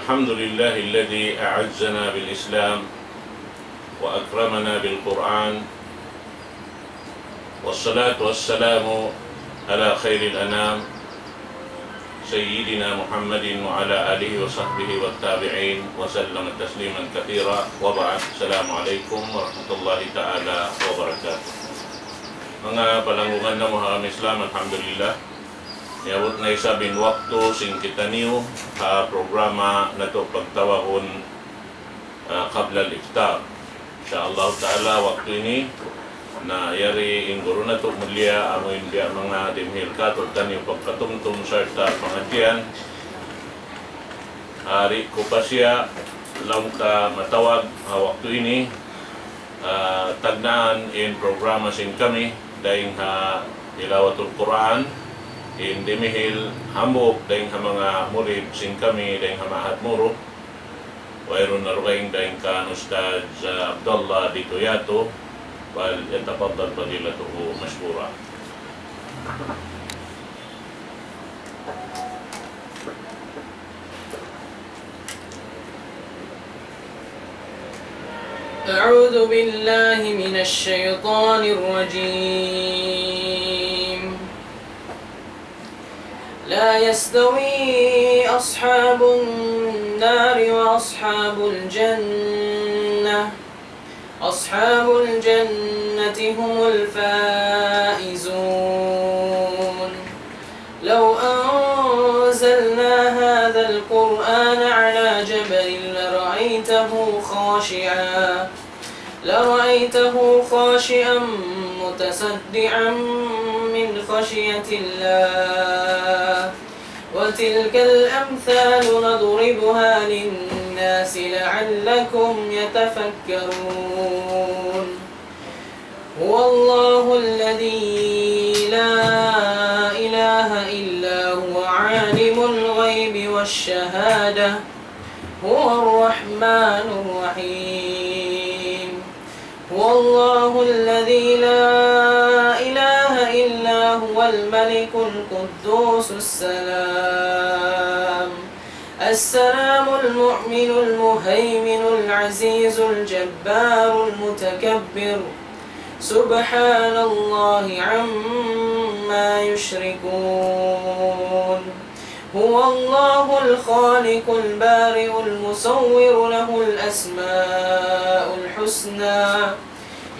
الحمد لله الذي أعزنا بالإسلام وأكرمنا بالقرآن، والصلاة والسلام على خير الأنام سيدنا محمد وعلى آله وصحبه والتابعين وسلم تسليما كثيرا، وبعد. السلام عليكم ورحمة الله تعالى وبركاته. Mga palanggungan na mga Islam, alhamdulillah, niabot na isabing waktu sing kita niyo programa na to pagtawahon qabla al-iftar. Insyaallah ta'ala waktu ini na yari ingguro na to mulia amo india mga dimhil katod kanyo pagkatumtum serta pengajian. Hari ko pa siya lang ka matawag waktu ini tagnaan in programa sing kami dahing tilawatul Quran in dimihil hambok dahing mga murid sing kami dahing mahat muro wayron na rugaing dahing ka Ustaz Abdullah Ditoyato. فليتفضل فضيلته مشكورا. أعوذ بالله من الشيطان الرجيم. لا يستوي أصحاب النار وأصحاب الجنة، أصحاب الجنة هم الفائزون. لو أنزلنا هذا القرآن على جبل لرأيته خاشعا متصدعا من خشية الله. وتلك الأمثال نضربها للناس لعلكم يتفكرون. هو الله الذي لا إله إلا هو عالم الغيب والشهادة، هو الرحمن الرحيم. هو الله الذي لا إله إلا هو الملك القدوس السلام المؤمن المهيمن العزيز الجبار المتكبر. سبحان الله عما يشركون. هو الله الخالق البارئ المصور، له الأسماء الحسنى،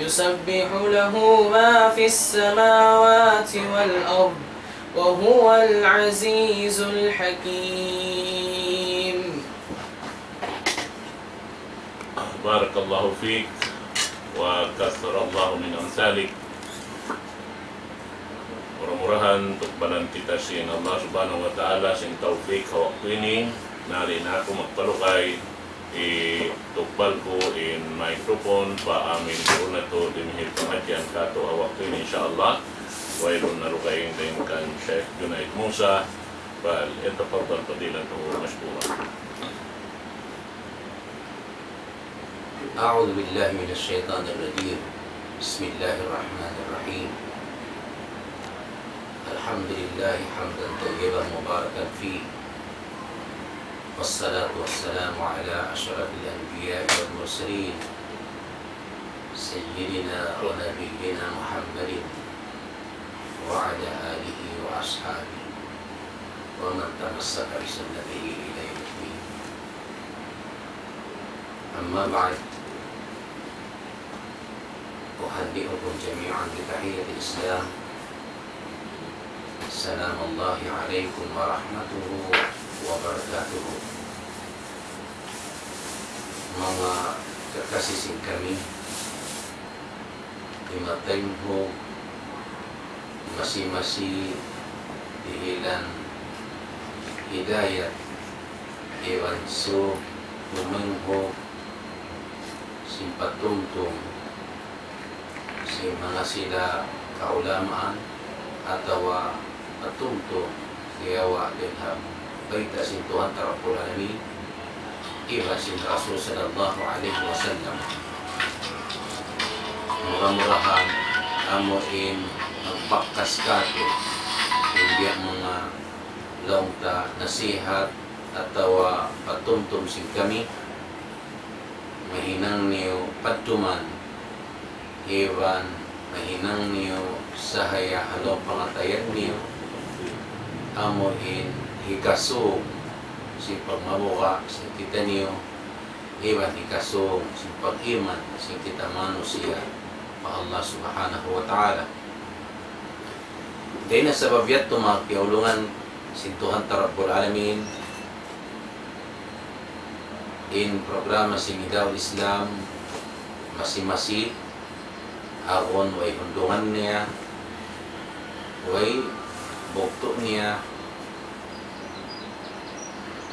يسبح له ما في السماوات والأرض، وهو العزيز الحكيم. بارك الله فيك وكثر الله من أمثالك. Mudah-mudahan tukbalan kita sin Allah subhanahu wa ta'ala sing taufik waktu ini nari na ako magpalukay tukbal ko in microphone pa amin ko na to dimihil pengajian kato waktu ini insyaAllah. Wailun na rukayin din kan Sheikh Junaid Musa. فليتفضل فضيلته مشكورا. أعوذ بالله من الشيطان الرجيم. بسم الله الرحمن الرحيم. الحمد لله حمدا طيبا مباركا فيه، والصلاة والسلام على أشرف الأنبياء والمرسلين سيدنا ونبينا محمد وعلى آله وأصحابه ومن تمسك بسنته إلى يوم الدين. أما بعد، أهنئكم جميعا بتحية الإسلام. السلام الله عليكم ورحمته وبركاته. Mga kakasising kami, imatay mo masi-masi dihilan hidayat iwanso lumengho simpatumtum si mga sila kaulamaan atawa atumtum kiyawa dinham baita sin Tuhan Rabbul Alamin iwa sin Rasul sallallahu alaihi wasallam. Murah-murahan amoin magpakas kato hindi mga longta nasihat atau patumtum sin kami mahinang niyo patuman hewan mahinang niyo sahaya halo pangatayan niyo amuin hikasong si pagmabuka si kita niyo hewan hikasong si pag-iman si kita manusia pa Allah subhanahu wa ta'ala. Dahil na sa babyat tumakiulungan sintuhan Rabbul Alamin in programa Singidaw Islam masi-masi aron way hundungan niya way bukto niya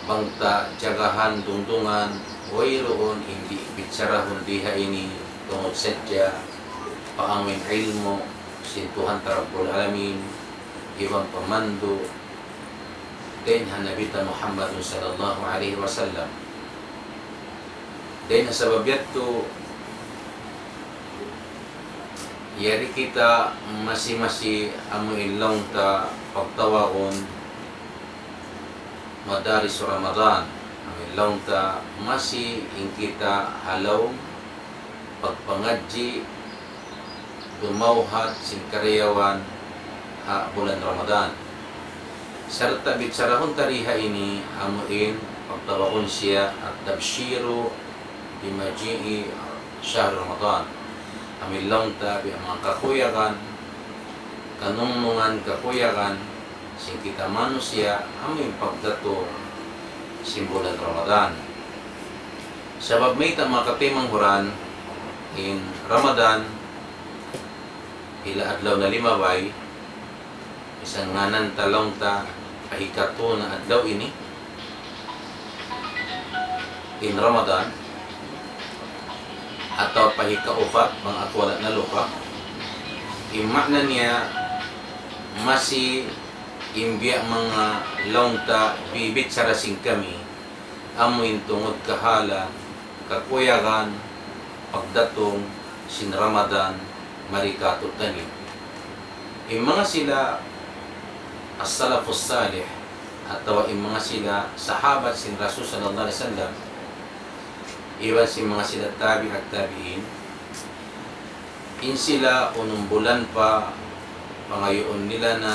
bangta jagahan dungdungan way roon hindi bitsarahon diha ini tungod sadya paangin ilmo sintuhan Rabbul Alamin ibang pamando din hanabita Muhammad sallallahu alaihi wasallam. Din sa babyat to yari kita masi-masi amo ilong ta pagtawakon madaris Ramadan ang ilong ta masi in kita halaw pagpangadji dumauhat sin karyawan bulan Ramadan. Serta bitsarahon tariha ini amuin pagtawakon siya at tabshiru bimaji'i syahr Ramadan. Amilong ta bi mga kakuyakan kanunungan kakuyakan sing kita manusia amin pagdato simbolan Ramadan. Sabab may ta makatimang huran in Ramadan ila adlaw na limabay isang nganan talong ta kahikato na adlaw ini in Ramadan atau pahikaupat mga atwala na lupa imakna niya masih imbiya mga longta bibit sarasing kami amuin tungod kahala kakuyagan pagdatong sin Ramadan marikatot tani mga sila as-salafus salih atau mga sila sahabat sin Rasul sallallahu alaihi wasallam iwan si mga sila tabi at tabiin in sila unong bulan pa pangayoon nila na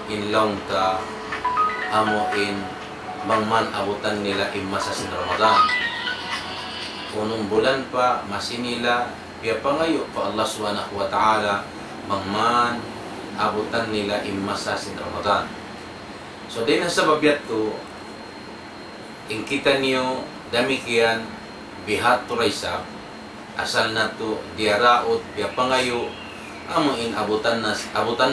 inlaw ta amuin mangman abutan nila imasa sin Ramadan unong bulan pa masinila kaya pangayo pa Allah subhanahu wa ta'ala mangman abutan nila imasa sin Ramadan. So din sa babyat to in kita niyo damikian bihat turaysa asal na to diaraot biya pangayo amuin abutan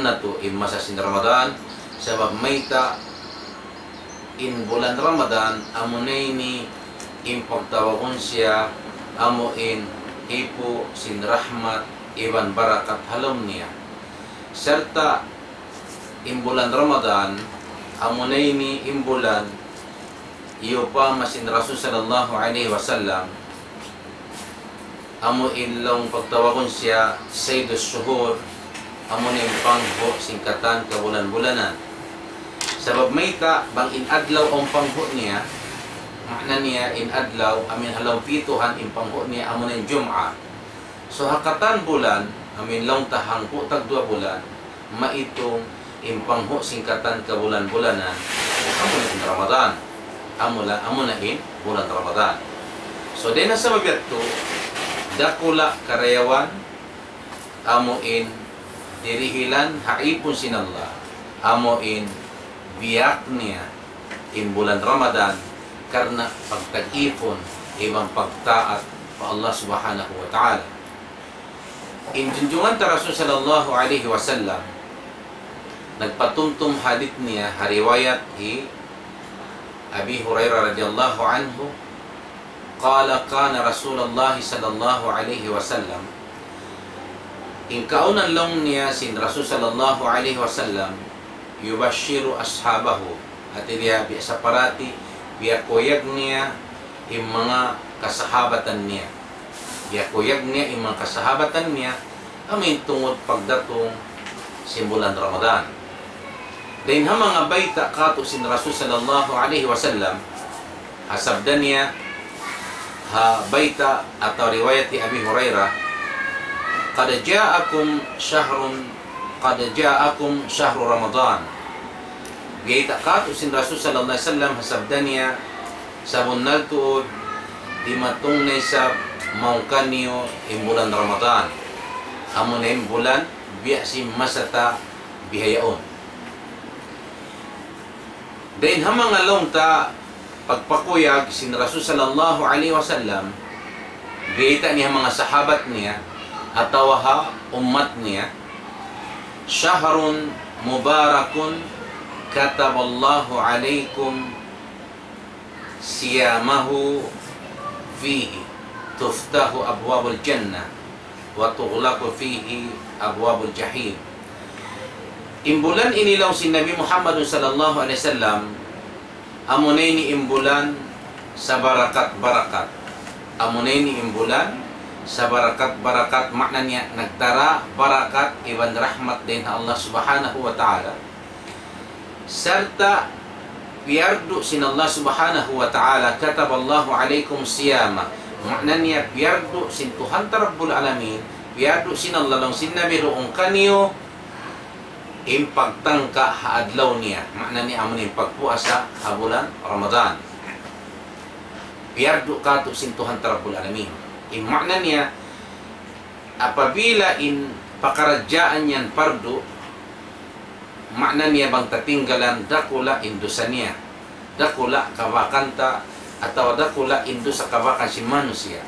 na to imasa sin Ramadan sabab mayta in bulan Ramadan amunay ni impagtawagon siya amuin ipo sin rahmat iban barakat halom niya serta in bulan Ramadan amunay ni imbulan iyo pa masin Rasul sallallahu alaihi wasallam amo ilong pagtawagon siya saydus shuhur amo na yung pangho singkatan kabulan-bulanan sabab mayta bang inadlaw ang pangho niya makna niya inadlaw amin halaw pituhan in pangho niya amo na yung Jum'ah so hakatan bulan amin long tahangko tag 2 bulan maitong in pangho singkatan kabulan-bulanan amo na in Ramadan amo na in bulan Ramadan so din na sa babyat to dakula karayawan amuin dirihilan haipon sinallah amuin biyak niya in bulan Ramadan karena pagtag-ipon ibang pagtaat pa Allah subhanahu wa ta'ala in junjungan ta Rasul sallallahu alaihi wasallam nagpatumtum hadith niya hariwayat Abi Hurairah radhiyallahu anhu qala kana Rasulullah sallallahu alaihi wasallam in kaunan long niya sin Rasul sallallahu alaihi wasallam yubashiru ashabahu at iliya bi sa parati biya koyag niya yung mga kasahabatan niya biya koyag niya yung mga kasahabatan niya amin tungod pagdatong simbulan Ramadan din ha mga baita kato sin Rasul sallallahu alaihi wasallam hasabdan niya baita atau riwayat Abi Hurairah, qad ja'akum syahrul Ramadan. Gaita kato sin Rasul sallallahu alaihi wasallam hasabdan niya sabon naltuod di matungnay sa maungkanyo imbulan Ramadan. Amo na imbulan biya si masata bihayaon. Dain hamang along ta pagpakuyag sin Rasul sallallahu alaihi wasallam, gaita niya mga sahabat niya atawa ha ummat niya, syahrun mubarakun kataballahu alaikum siyamahu fihi tuftahu abwabul jannah wa tughlaqu fihi abwabul jahim. Imbulan inilaw si Nabi Muhammad sallallahu alaihi wasallam amunay ni imbulan sa barakat-barakat. Amunay ni imbulan sa barakat-barakat, maknanya nagtara barakat iban rahmat din Allah subhanahu wa ta'ala. Serta biardu sin Allah subhanahu wa ta'ala kataballahu alaikum siyama, maknanya biardu sin Tuhan Rabbul Alamin, biardu sin Allah lang sin Nabi roong kanyo impagtangka haadlaw niya, maknanya amun impagpuasa ha bulan Ramadan. Biardu kato sin Tuhan Rabbul Alamin. Maknanya apabila pakaradyaan yan pardo, maknanya bang tatinggalan dakula indusa niya, dakula kawakanta atau dakula indusa kawakan si manusia.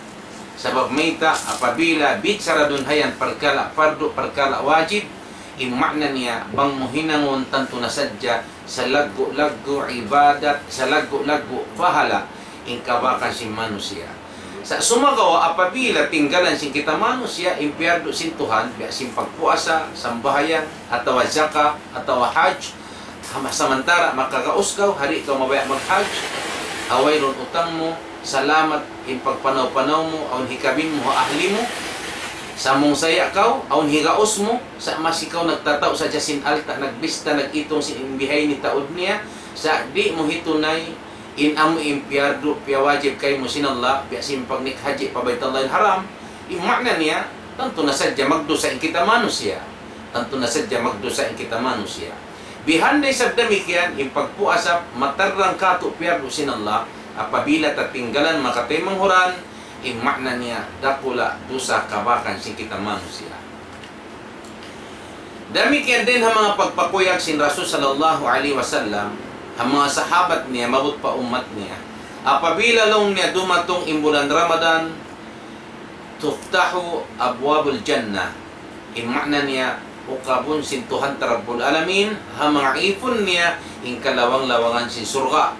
Sabab mayta apabila bitsara dunhayan perkala fardu perkala wajib, maknanya bang muhinangon tanto na sadya sa lagu-lagu ibadat, sa lagu-lagu pahala kawakan si manusia. Sa sumagawa apabila tinggalan sin kita manusia impyardo sin Tuhan biya sin pagpuasa, sambahayan atau zakah atau hajj, samantara makagausgaw hari ikaw mabaya mag-hajj, away ron utang mo, salamat in pagpanaw-panaw mo, aun hikabin mo ahli mo, samong saya kaw, aun higaos mo, sa masikaw nagtataw sa jasin alta, nagbista, nagitong sin imbihay ni taod niya, sa di mo hitunay amu impyardo piya wajib kay mo sinallah biya simpag nikhaji pa baytallahil haram. Makna niya tanto na sadya magdusa in kita manusia, tanto na sadya magdusa in kita manusia. Bihanday sa demikian pagpuasa matarrang kato piyardo sinallah apabila tatinggalan makatay manghuran, makna niya dakula dusa kabakan sin kita manusia. Demikian din ang mga pagpakuyag sin Rasul sallallahu alaihi wasallam, ang mga sahabat niya, mabut pa umat niya. Apabila long niya dumatong imbulan Ramadan, tuftahu abwabul jannah. Makna niya, ukabun sin Tuhan Rabbul Alamin, ang mga ipon niya, kalawang-lawangan sin surga.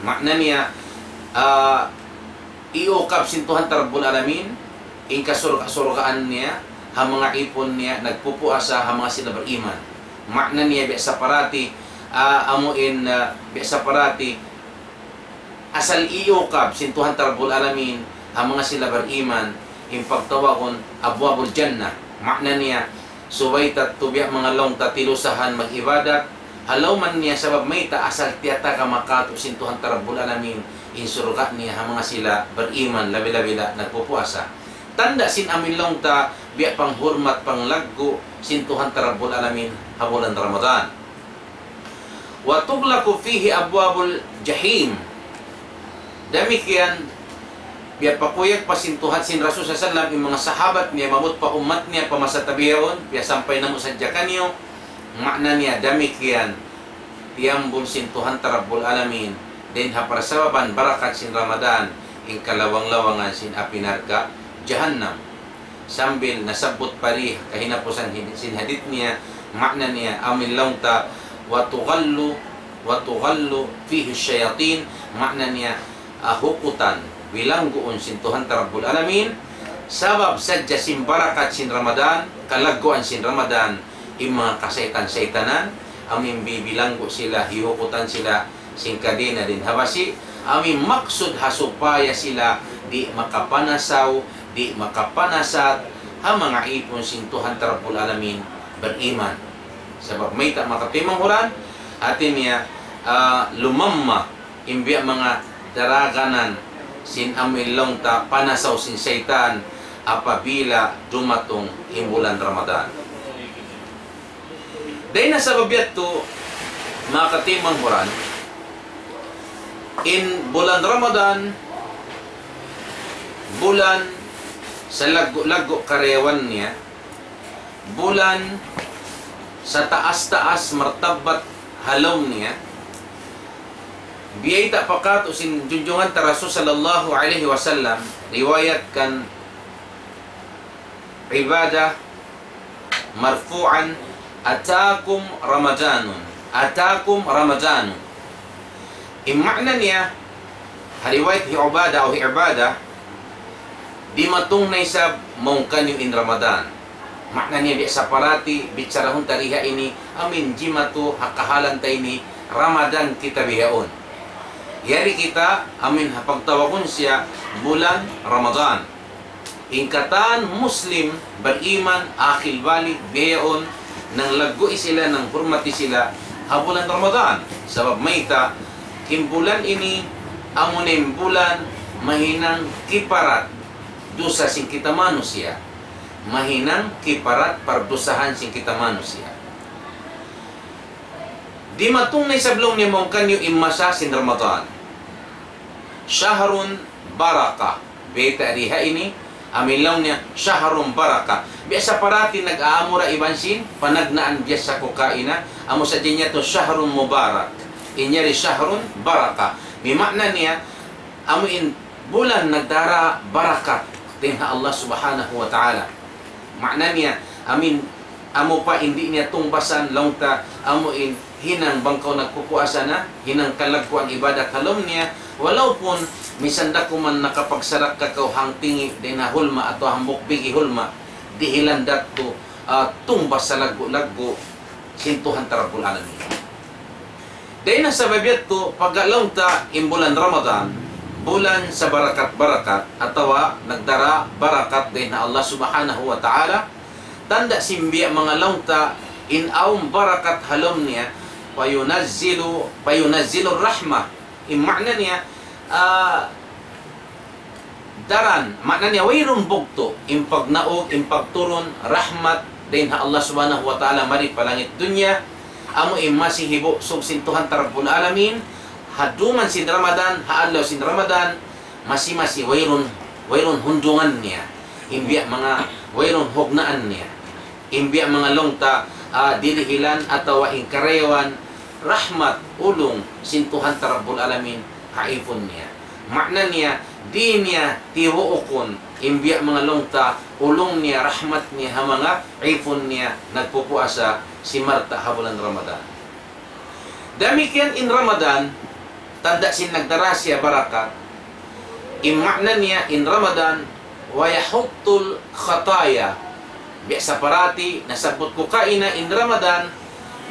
Makna niya, iukab sin Tuhan Rabbul Alamin, kasurgaan niya, ang mga ipon niya, nagpupuasa, ang mga sila beriman. Makna niya, biya sa parati, biasa parati asal iukab sin Tuhan Rabbul Alamin ang mga sila beriman pagtawagon abwabul jannah. Makna niya suwaytat tubiya mga long tatilusahan mag-ibadat halaw man niya sabab may ta asal tiyata ka makato sin Tuhan Rabbul Alamin surga niya ang mga sila beriman labi-labila nagpupuasa. Tanda sin amin long ta biya panghurmat panglaggo sin Tuhan Rabbul Alamin habulan Ramadan. Wa tughlaqu fihi abwabul jahim. Demikian biya pakuyag pasintuhan sin Rasul sallallahu alaihi wasallam yung mga sahabat niya mamut pa umat niya pamasatabiyaon biya sampay na mo sadya kanyo. Makna niya demikian tiyambul sin Tuhan Rabbul Alamin din haprasababan barakat sin Ramadan kalawang-lawangan sin apinarka jahannam. Sambil nasabot pari kahinapusan sin hadith niya, makna niya amin lang ta wa tughallu fihi syayatin, makna niya hukutan bilangguon sin Tuhan Rabbul Alamin sabab sadya sin barakat sin Ramadan, kalagguan sin Ramadan mga kasaytan-saytanan amin bibilanggo sila, hihukutan sila sin kadena din habasi, amin maksud hasupaya sila di makapanasaw, di makapanasat ang mga ipon sin Tuhan Rabbul Alamin beriman. Sebab may tak makatimang huran atin niya lumamma imbiya mga daraganan sin amilong ta panasaw sin syaitan apabila dumatong imbulan Ramadan. Dahil nasa babyat to, mga katimang huran, in bulan Ramadan, bulan sa lago-lago karewan niya, bulan sa taas-taas martabat halom niya, biyay ta pakat usin junjungan ta Rasul sallallahu alaihi wasallam riwayat kan ibadah marfu'an atakum ramadanun immakna niya hariwayat hi ubada o hi ibadah di matong na isab maungkan yung in Ramadan. Makna niya di sa parati bitsarahon tariha ini amin jimatu hakahalan tayo ni Ramadan kita bihaon. Yari kita amin hapagtawakon siya bulan Ramadan. Ingkatan Muslim beriman akhil balik bihaon nang lagoy sila nang hurmati sila bulan Ramadan. Sabab mayta bulan ini amunin bulan mahinang kiparat dosa sing kita manusia. Mahinang kiparat pardusahan sing kita manusia. Di matunay sa blong ni mong kanyo imasa sin Ramadan. Syahrun baraka. Beta riha ini amilaw niya syahrun baraka. Biasa parati nag-aamura ibansin panagnaan biasa kokaina. Amo sa niya to syahrun mubarak. Inyari syahrun baraka. May makna niya amuin bulan nagdara barakat tinha Allah subhanahu wa ta'ala. Makna niya, amin, amo pa hindi niya tungbasan longta, amuin, hinang bangkaw nagpupuasa na, hinang kalagko ang ibadat halom niya, walau pun, misanda ko man nakapagsarak kakaw hangtingi, din na hulma, ato hambok bigi hulma, dihilandat to, tungbas sa lago-lago, sintuhan tarabul alamin. Dahil na sa babyat to, pagalaw ta, imbulan Ramadan, bulan sa barakat-barakat atawa nagdara barakat din na Allah subhanahu wa ta'ala tanda simbiya mga launta inawm barakat halom niya payunazzilu rahmah immakna niya daran makna niya wayrun bugto impagnaog impagturon rahmat din na Allah subhanahu wa ta'ala mari palangit dunya amo imasihibo subsintuhan tarabbul alamin haduman sin Ramadan, haalaw sin Ramadan, masi-masi wayrun hundungan niya. Imbiya mga wayrun hognaan niya. Imbiya mga longta dilihilan atawa ingkarewan rahmat ulong sintuhan tarabbul alamin haifon niya. Makna niya di niya tiwookon imbiya mga longta ulong niya rahmat niya ha mga haifon niya nagpupuasa si Marta habulan Ramadan. Damikian in Ramadan tanda sin nagdara siya barakat immakna niya in Ramadan wayahuttul khataya biasa parati nasabot ko kaina in Ramadan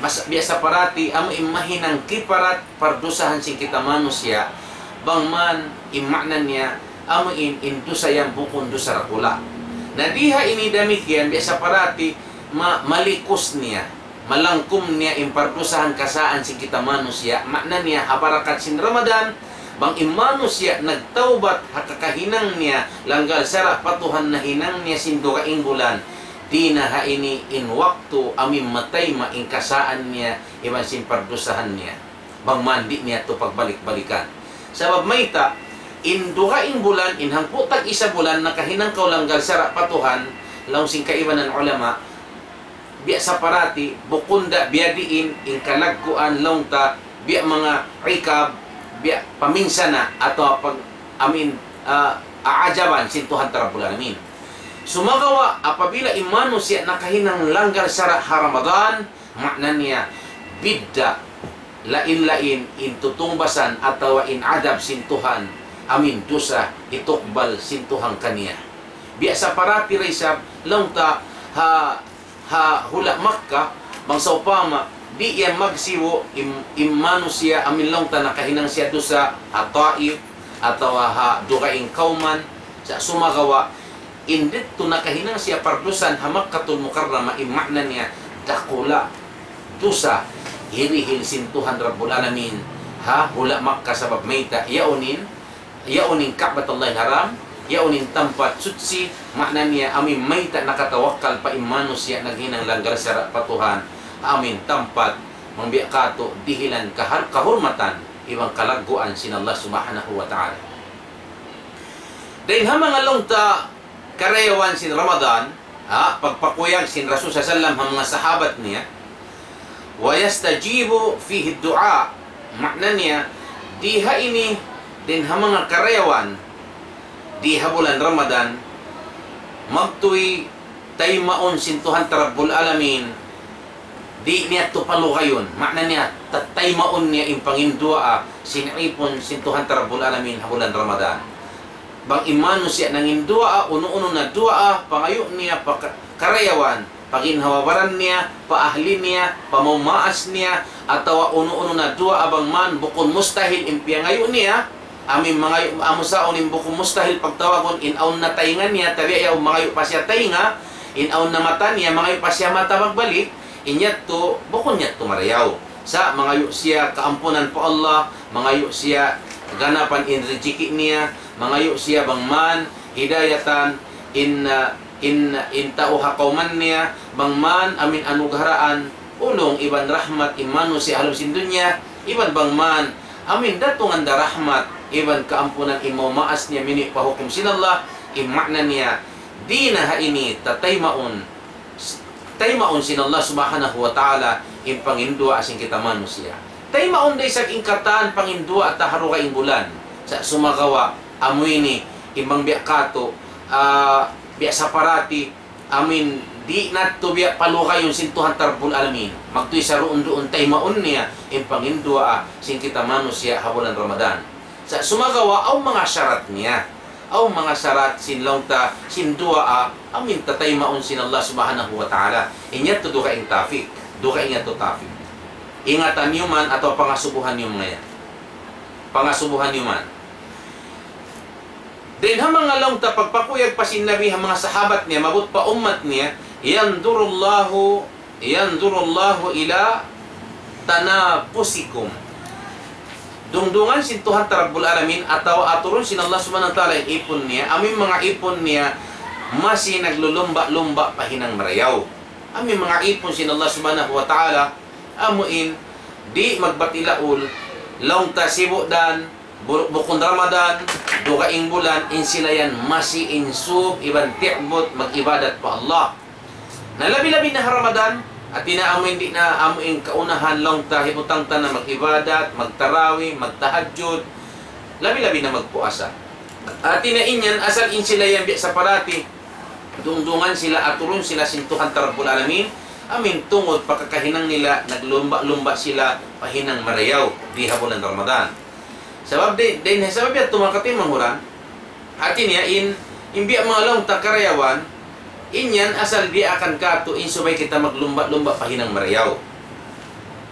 mas biasa parati amo imahinang kiparat pardusahan sing kita manusia bangman immakna niya amo indusayang bukon dosa rakula nadiha ini damikian biasa parati malikos niya malangkum niya impardusahan kasaan si kita manusia makna niya habarakat sin Ramadan bang imanusia nagtaubat hakakahinang niya langgal sara patuhan na hinang niya sindo kaing bulan di na ha ini in waktu amin matay maing kasaan niya iban sin pardusahan niya bang mandi niya to pagbalik-balikan sabab mayta in duhaing bulan in hangputag isa bulan nakahinang kaw langgal sara patuhan law sing kaiban ng ulama biya sa parati, bukunda, biya diin, inkalagkuan, longta, biya mga rikab, biya paminsana, ato pag, aajaban, sintuhan tarabul alamin. Sumagawa, apabila imano siya nakahinang langgar sa Ramadan, makna niya, bidda, lain-lain, intutungbasan, atawa inadab, sintuhan, amin, dusa, itukbal, sintuhang kaniya. Biya sa parati, resab, longta, hula Makkah bang sa upama di iya magsiwo imano siya amilong ta nakahinang siya do sa Taif ataw dukaing kauman sa sumagawa indit to nakahinang siya pardusan ha Makkatul Mukarramah immakna niya dakula dusa hirihil sintuhan Rabbul Alamin hula Makkah sabab mayta yaunin Ka'batullah haram yaunin tempat suci, maknanya amin mayta nakatawakkal pa imano siya naghinang langgar sa patuhan amin tempat mambiak kato dihilan kahurmatan ibang kalaguan sin Allah subhanahu wa ta'ala. Dahil mga longta karayawan sin Ramadan, pagpakuyag sin Rasul sallam ang mga sahabat niya, wa yastajibu fihi du'a, maknanya diha ini din mga karayawan diha bulan Ramadan magtuy taymaon sin Tuhan Rabbul Alamin di niya to palugayon, maknanya tataymaon niya yung pangindua sinipon sin Tuhan Rabbul Alamin bulan Ramadan. Bang imano siya nang indua uno-uno na dua pangayo niya karayawan paginhawaran niya paahli niya pamamaas niya atawa uno-uno na dua abang man bukon mustahil impiangayo niya amin mga amusaon in bukon mustahil pagtawagon inaon na taingan niya tabi ayaw mangayo pa siya tainga inaon na mata niya mangayo pa siya mata magbalik inyat to bukon niya tumarayaw sa mangayo siya kaampunan po Allah mangayo siya ganapan in rejiki niya mangayo siya bang man hidayatan in tauha kauman niya bang man amin anugaraan ulong iban rahmat imano si alam sin dunya iban bang man amin datungan da rahmat iban kaampunan imaw maas niya mini pahukum sinallah imakna niya di na ini taymaon sinallah subhanahu wa ta'ala in pangindua asing kita manusia taymaon day sa ingkatan pangindua at taharo kaing bulan sa sumagawa amoy ni imbang biya kato biya saparati amin di nato biya palukay yung sintuhan Rabbul Alamin magtuy sa roon taymaon niya in pangindua sing kita manusia habulan Ramadan sa sumagawa aw mga syarat niya aw mga syarat sinlongta sindua amin tataymaon sin Allah subhanahu wa ta'ala inya to duka ing tafik duka inya to tafik ingatan niyo man atau pangasubuhan niyo mga pangasubuhan niyo man din ha mga longta pagpakuyag pa sin Nabi ha mga sahabat niya mabut pa ummat niya yandurullahu ila tanapusikum dungdungan sin Tuhan Rabbul Alamin atau aturun sin Allah subhanahu wa ta'ala ipon niya amin mga ipon niya masih naglulumba-lumba pahinang marayaw amin mga ipon sin Allah subhanahu wa ta'ala amuin di magbatilaul longta sibu dan bukon Ramadan dukaing bulan insilayan masih insub iban ti'bot mag-ibadat pa Allah na labi-labi na Ramadan at tinaamoy hindi na amuin kaunahan longta hibutang na mag-ibadat magtarawi, magtahajjud labi-labi na magpuasa at tinainyan asal insilayan biya sa parati dungdungan sila aturun sila sintuhan Rabbul Alamin amin tungod pagkakahinang nila naglumba-lumba sila pahinang marayaw di habulan Ramadan sabab din sabab ya tumakati manghuran atin ya imbiya mga long takarayawan inyan asal di akan kato insubay kita maglumba-lumba pahinang marayaw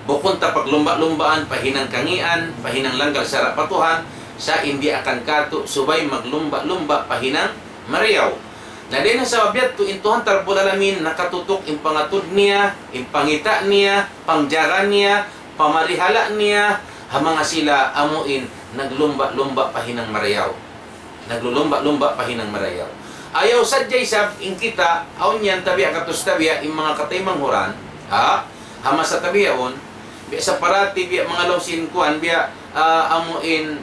bukon ta paglumba-lumbaan pahinang kangian pahinang langgal sa rapatuhan sa hindi akan kato subay maglumba-lumba pahinang marayaw na din sa babiyat to intuhan Rabbul Alamin nakatutok in pangatud niya in pangita niya pangjaga niya pamarihala niya hamanga sila amuin naglumba-lumba pahinang marayaw naglulumba-lumba pahinang marayaw ayaw sadyay sab in kita aun yan tabiya katus tabiya in mga kataymang huran hama sa tabiyaon biya sa parati biya mga lawsin kuan biya amuin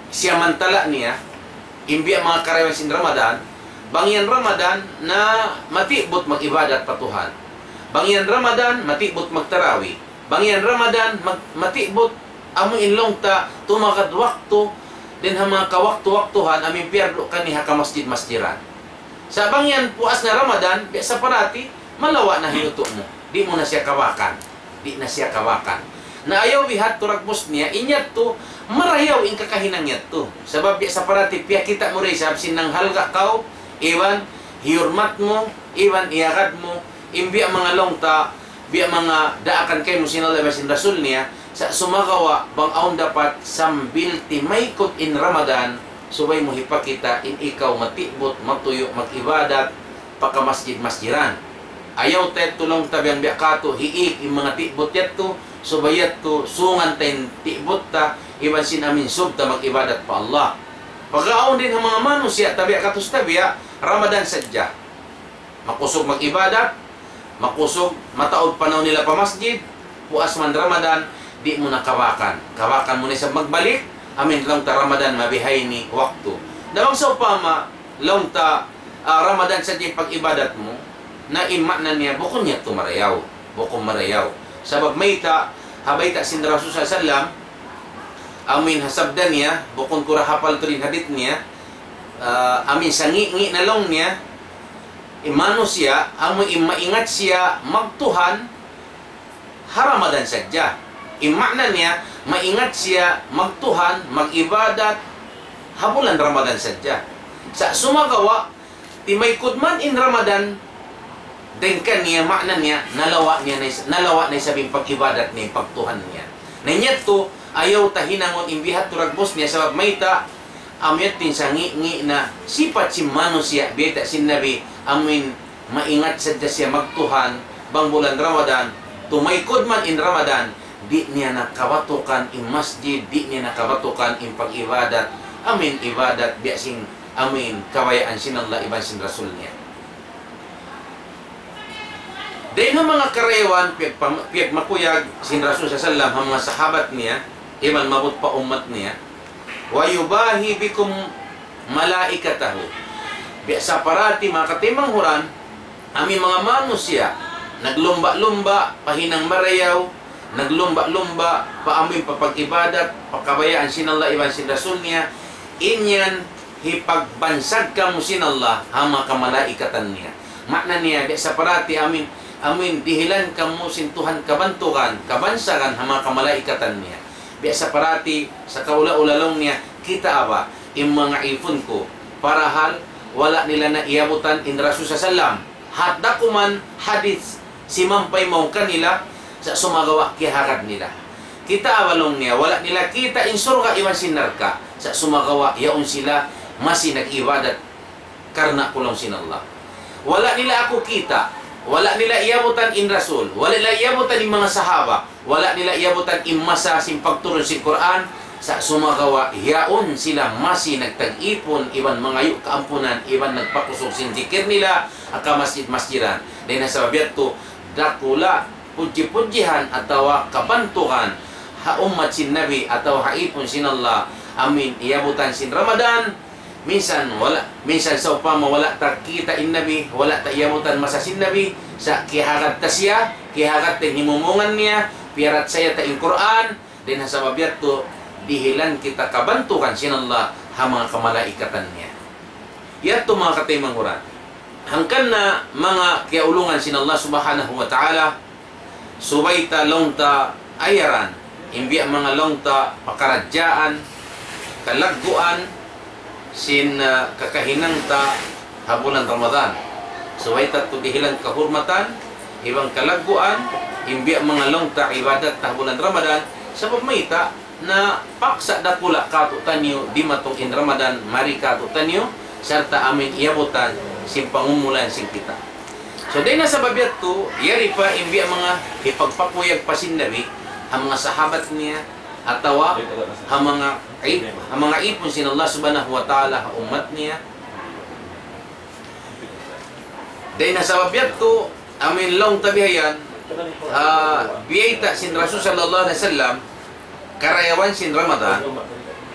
siyamantala niya imbiya mga karayawan sin Ramadan bangyan Ramadan na matibot mag-ibadat patuhan bangyan Ramadan matibot magtarawi bangyan Ramadan matibot amo inlongta tumakad waktu din ha mga kawaktu-waktuhan amin pierdo kaniha ka masjid-masjiran sa bangyan puas na Ramadan biya sa parati malawa na hinuto mo di mo na siya kawakan na ayaw bihat turagpos niya inyat to marayaw in kakahinang yat to sabab biya sa parati piya kita mo rin sabsin ng halga kau iwan hiurmat mo iwan iagad mo imbiya mga longta biya mga daakan kay mo sinalay sin Rasul niya sa sumagawa bang aon dapat sambil timaykot in Ramadan subay mo hipakita in ikaw matibot matuyo mag-ibadat pagka masjid-masjiran ayaw tayo tulong tabiang biya kato hiik in mga tibot yat to subayat to sungan tayo tibot ta iban sin amin sub ta mag-ibadat pa Allah. Pagkaon din ang mga manusia tabiya katus tabiya Ramadan sadya. Makusog mag-ibadat, makusog mataod panahon nila pa masjid, puas man Ramadan, di mo nakawakan. Kawakan mo na sa magbalik, amin lang ta Ramadan mabihay ni waktu. Dawang sa upama, lang ta Ramadan sadya pag-ibadat mo, na imakna niya, bukon niya tumarayaw. Bukong marayaw. Sabab may ta, habay ta sin Rasul sallam, amin hasabdan niya, bukon kura hapal to rin hadith niya, amin sangi-ngi na long niya, imano siya, amin maingat siya, magtuhan, haramadan sadya. Imakna niya, maingat siya, magtuhan, mag-ibadat, habulan Ramadan sadya. Sa sumagawa, ti may kudman in Ramadan, then kaniya, makna niya, nalawa na sabing pag-ibadat niya, pagtuhan niya. Nanyat to, ayaw tahinangon imbihat turagbos niya, sabab may ta, amyat tin sa ngi na sipat si mano siya, biyata sin Nabi, amin maingat sadya siya magtuhan, bang bulan Ramadan, tumaykod man in Ramadan, di niya nakawatukan in masjid, di niya nakawatukan in pag-ibadat, amin ibadat, biyasing amin kawayaan sinallah iban sin Rasul niya. Dahil ng mga karayawan, piyag makuyag sin Rasul sa salam, ang mga sahabat niya, iman mabut pa umat niya, wa yubahi bikum malaikatahu. Sa parati mga katimang huran, aming mga manusia, naglumba-lumba, pahinang marayaw, naglumba-lumba, paaming papag-ibadat, pagkabayaan sinallah iban sin Rasul niya, inyan hipagbansag ka mo sinallah, ang mga kamalaikatan niya. Makna niya, sa parati amin dihilan kamo sintuhan kabantukan, kabansagan hama kamalaikatan niya. Biasa parati sa kaula-ulalong niya, kita aba, yung mga ipon ko, parahal, wala nila na iabutan in Rasul sa salam. Hadda kuman hadith, si mampay mong kanila, sa sumagawa kihagat nila. Kita abalong niya, wala nila kita in surga iwan sinarka, sa sumagawa, yaon sila, masi nag-ibadat, karna kulong sinallah. Wala nila ako kita, wala nila iabutan in Rasul, wala nila iabutan in mga sahaba, wala nila iabutan in masa sin pagturon sin Quran, sa sumagawa yaon sila masi nagtag-ipon iban mga yu kaampunan iban nagpakusog sin zikir nila aka masjid-masjidan. Dahil nasa babiat to dakula puji-pujihan atawa kabantukan ha ummat sin Nabi atawa haipon sin Allah amin iabutan sin Ramadan. Minsan sa upama wala ta kita in Nabi, wala ta iamutan masa sin Nabi, sa kihagat ta siya, kihagat ta himumungan niya, piarat saya ta in Quran, din sa babiat to dihilan kita kabantukan sinallah ha mga kamalaikatan niya. Yato mga katimang huran. Hangkan na mga kiaulungan sinallah subhanahu wa ta'ala, subay ta longta ayaran, imbiya mga longta pakaradyaan, kalagguan, sin kakahinang ta habulan Ramadan. So ay to dihilan kahurmatan, ibang kalagguan, imbiya mga longta ibadat ta habulan Ramadan, sa pagmayta na paksa dakula katutan niyo di matong in Ramadan mari katutan niyo sarta amin iabutan sin pangumulan sin kita. So dahil nasa babiat to, yari pa imbiya mga ipagpakuyag pa sin Nabi, ang mga sahabat niya, atawa ang mga ipon sin Allah subhanahu wa ta'ala umat niya. Dahil nasa babiat to, amin long tabihayan, biyayta sin Rasul sallallahu alaihi wasallam, karayawan sin Ramadan,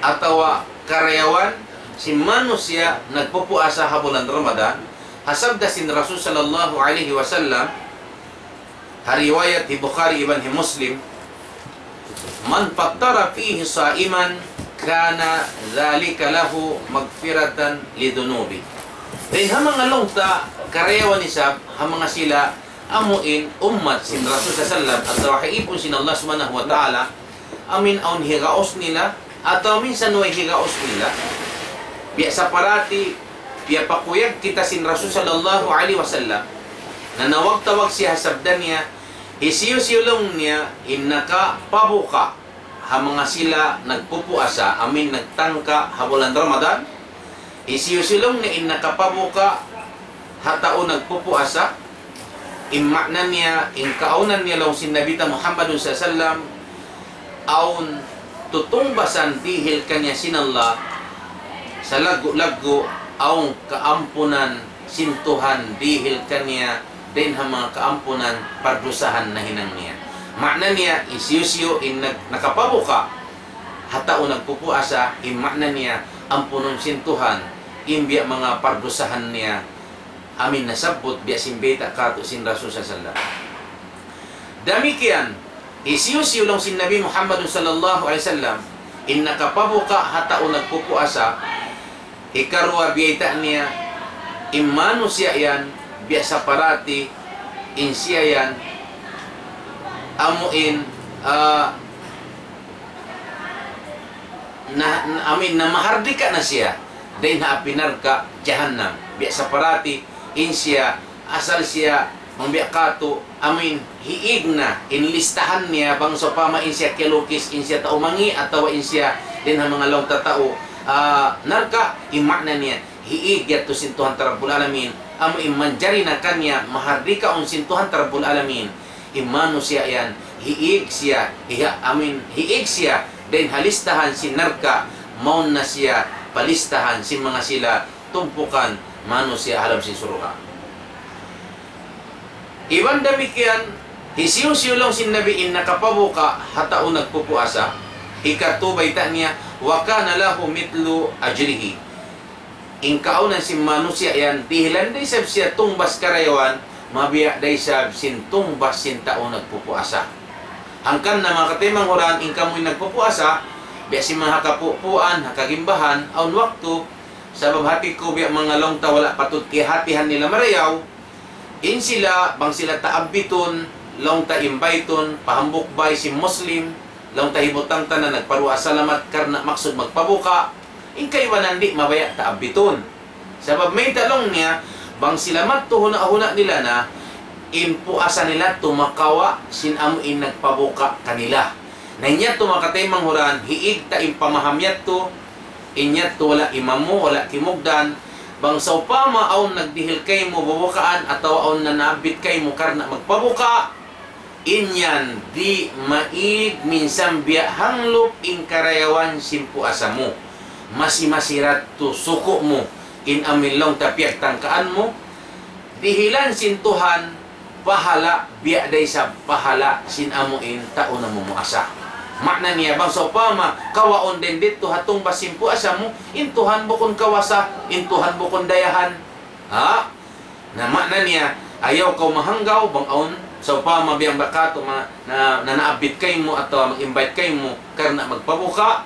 atawa karayawan sin manusia nagpupuasa habulan Ramadan, hasabda sin Rasul sallallahu alaihi wasallam, hariwayat di Bukhari ibn Muslim, man fattara fihi saiman kana dhalika lahu magfiratan lidunubi. Dahil hamang alongta karayawan isab hamang sila amuin ummat sin Rasul sallallahu at wahiipon sin Allah subhanahu wa ta'ala amin aun higaos nila atau minsan way higaos nila biasa parati biya pakuyag kita sin Rasul sallallahu alaihi wasallam na nawag-tawag siya sabdan niya isiyo-siyulong niya innaka pabuka ha mga sila nagpupuasa amin nagtangka habulan Ramadan isiyo-siyulong ni innaka pabuka hatao nagpupuasa immakna niya, ingkaunan niya lang si Nabi Muhammad sallam, aun tutungbasan dihil kanya sinallah, sa lagu-lagu, aun kaampunan, sintuhan dihil kanya, din ha mga kaampunan, pardusahan na hinang niya. Makna niya, isiyusiyo, nakapabuka, hatao nagpupuasa, immakna niya, ampunon sintuhan, imbiya mga pardusahan niya, amin nasabot, biya simbeta kato sin Rasul sallallahu. Damikian, isiyusiyo lang sin Nabi Muhammad sallallahu alaihi wasallam, in nakapabuka, hatao nagpupuasa, ikarwa biyata niya, imano siya yan, biya sa parati, in siya yan, amuin, na mahardika na siya, dahil haapinar ka, jahannam, biya sa parati, in siya, asal siya, mambiya kato, amin, hiig na, inlistahan niya, bang so pama in siya kilukis, in siya taumangi, atawa in siya, din ang mga laong tatao, narka, imakna niya, hiig yato sintuhan tarabul alamin, amo imanjari na kanya, mahardika on sintuhan tarabul alamin, imano siya yan, hiig siya, hiig siya, then halistahan si narka, maun na siya, palistahan si mga sila, tumpukan, mano siya halab si suruha. Iban damikian, hisiyo-siyo lang si Nabi in nakapabuka, hatao nagpupuasa, ikatubay ta niya, wakana lahu mitlu ajrihi. Ingkaunan si manusia yan, dihilan day sab siya tungbas karayawan, mabiya day sab sin tungbas sin tao nagpupuasa. Angkan na mga katimang huran, ingkamoy nagpupuasa, biya si mga hakapupuan, hakagimbahan, aun waktu, sa babhati ko biya mga long ta wala patut kihatihan nila marayaw, in sila, bang sila taabbiton, long ta imbayton, pahambukbay si Muslim, long ta hibutang tanan, nagparuwa salamat karna maksud magpabuka, in kaywanan di mabaya taabbiton. Sabab may talong niya, bang sila matuhuna-huna nila na, impuasa nila tumakawa sinamuin nagpabuka kanila. Nainya tumakatay manghuran, hiig ta impamahamyat to, inyat to wala imamu, wala kimugdan, bang sa upama aw nagdihil kay mo bubukaan ataw aw nanabit kay mo karna magpabuka, inyan di maig minsan biya hanglop in karayawan simpuasa mo. Masi-masirat to suko mo, in amilong tapiag tangkaan mo, dihilan sintuhan, pahala, biya day sa pahala, sinamuin, tao na mumuasa. Makna niya, bang sa upama, kawaon din dito, hatong basimpu asa mo, intuhan bukon kawasa, intuhan bukon dayahan. Ha? Na makna niya, ayaw kau mahanggaw, bang aon, sa upama, biyang bakato, na naabit kay mo, atau mag-invite kay mo, karena magpabuka,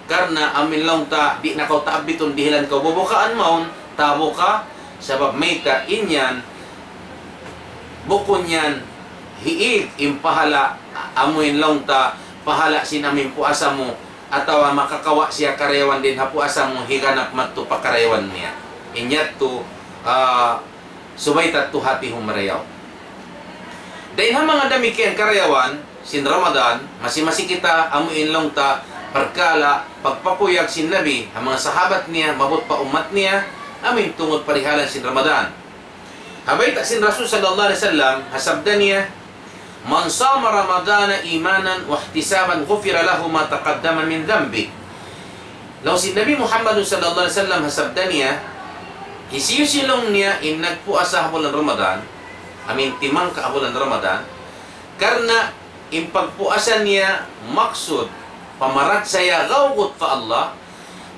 karena amin lang ta, di na kau taabiton, dihilan kau bubukaan maon, tabo ka, sabab may ta, inyan, bukon yan, hiig, impahala, amuin lang ta, pahala sinamin puasa mo, ataw makakawa siya karewan din hapuasa mo, higanap matto pakarewan niya. Inyat to, subay to hati humarayaw. Dahil ha mga damikian karewan, sin Ramadan, masi-masi kita, amuin lang ta, pagkala, pagpapuyag sin Nabi, ang mga sahabat niya, mabot pa umat niya, amin tungod parihalan sin Ramadan. Habay ta sin Rasul sallallahu alaihi wasallam, hasabda niya, man sama Ramadana imanan wa ihtisaban ghufira lahu ma taqaddama min dhanbi. Law si Nabi Muhammad sallallahu alaihi wasallam hasabda niya, isiyusilong niya in nagpuasa bulan Ramadan, amin timang ka bulan Ramadan, karena in pagpuasa niya maksud pamarat saya gawgot ka Allah,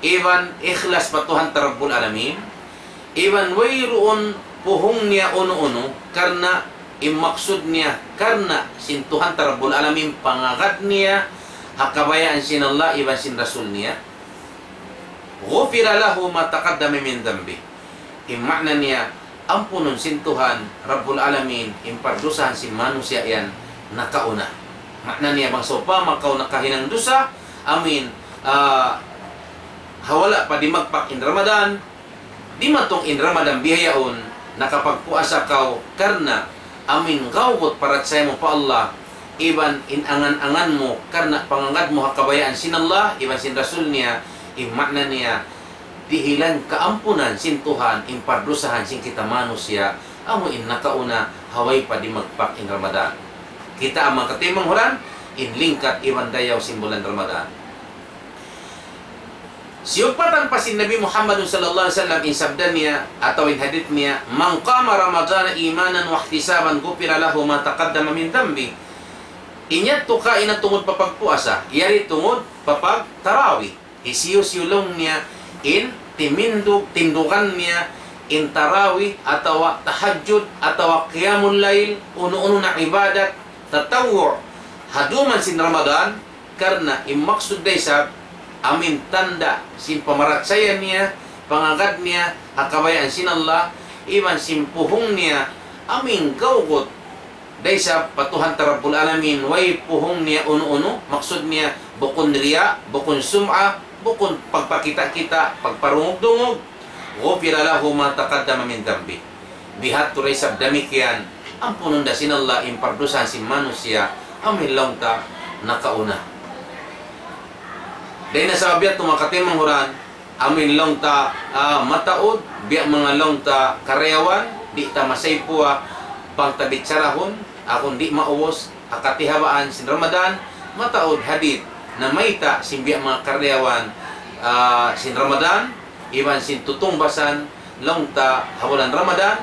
iban ikhlas patuhan tarabbul alamin, iban wayruun puhong niya uno-uno, karena imaksud niya, karena sintuhan tarabbul alamin pangagat niya, hakabayaan sin Allah, iban sin Rasul niya, ghufira lahu ma taqaddama min dhanbi. Imakna niya, ampunon sintuhan Rabbul alamin, impardusahan sin manusia yan, nakauna. Makna niya, bang sopa, makaw nakahinang dusa, amin, hawala pa di magpak in Ramadan, di matong in Ramadan bihayaon, nakapagpuasa kau, karena amin gawgot parat sa mo pa Allah, iban inangan-angan mo, karena pangangad mo hakabayaan sin Allah, iban sin Rasul niya, imakna niya, dihilan kaampunan sin Tuhan impardusahan sin kita manusia amo in nakauna haway pa di magpak in Ramadan. Kita ang makatimang huran in lingkat iwan dayaw sin bulan Ramadan. Siyupatan pa si Nabi Muhammad sallallahu alaihi wasallam in sabda niya atau in hadith niya, "Man qama Ramadana imanan wa ihtisaban ghufira lahu ma taqaddama min dhanbi." Inya tuka ina tungod papagpuasa, yari tungod papag tarawih. Isiyo-siyulong niya in tindukan niya in tarawih atau tahajud atau qiyamul lail, uno-uno na ibadat tatawwu haduman sin Ramadan karena imaksud daysab amin tanda sin pamaratsayan niya, pangagad niya, hakabayaan sin Allah, iban sin puhong niya, amin gawgot daysab patuhan tarabbul alamin, way puhong niya uno-uno, maksud niya bukon riya, bukon sum'a, bukon pagpakita-kita, pagparungog-dungog, ghufira lahu ma taqaddama min dambi. Bihat turay sab damikian, ang pununda sin Allah impardusan sin manusia, amin lang ta nakauna. Dahil nasa abiyat tumakatimang huran, amin lang ta mataod, biyak mga lang ta karyawan, di ta masaypua, pangtabit sarahon, akong di mauwos, akatihabaan sin Ramadan, mataod hadid, na mayta sin biyak mga karyawan sin Ramadan, iban sin tutungbasan, lang ta hawalan Ramadan,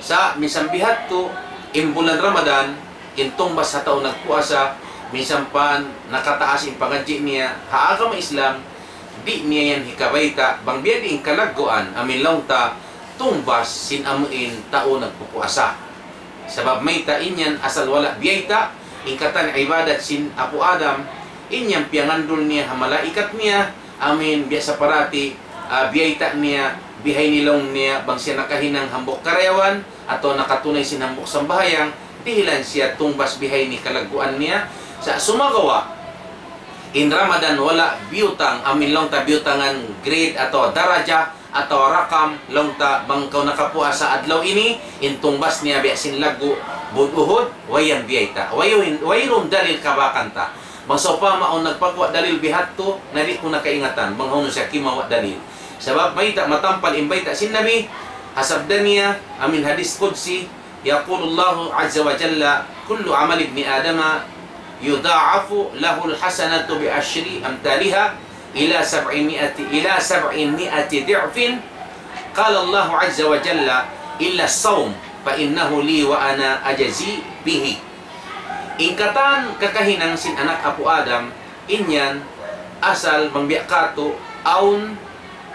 sa misambihat to, imbulan Ramadan, intungbas sa taon nagpuasa, minsan pa nakataas yung pangadji niya, haaga ma Islam, di niya yan hikabayta, bang biya di kalaguan, amin lang ta, tumbas sin amuin taon nagpupuasa. Sabab may ta inyan asal wala biyayta, ingkatan ibadat sin Apo Adam, inyan piyangandul niya, hamalaikat niya, amin biya sa parati, biyayta niya, bihay nilong niya, bang siya nakahinang hambok karyawan, atau nakatunay sin hambok sambahayang, dihilan siya tumbas bihay ni kalaguan niya, sa sumagawa in Ramadan wala biyutang amin long ta biyutangan grade atau daraja atau rakam long ta bangkaw nakapuasa adlaw ini intumbas niya biya sin lagu buduhod wayan biyayta wayron dalil kabakanta masopa maon nagpagwa dalil bihatto nadi ko nakaingatan banghaw siya kimawa dalil sabab may ta matampal imbayta sin Nabi hasabda niya amin hadis qudsi yaqulullahu azza wa jalla kullu amal ibni adama yudha'afu lahul hasanatu bi asyri amthaliha ila 700 di'fin qala Allah azza wa jalla illa as-sawm fa innahu li wa ana ajzi bihi. Ingkatan kakahinang sin anak Apo Adam inyan asal mangbiakato aun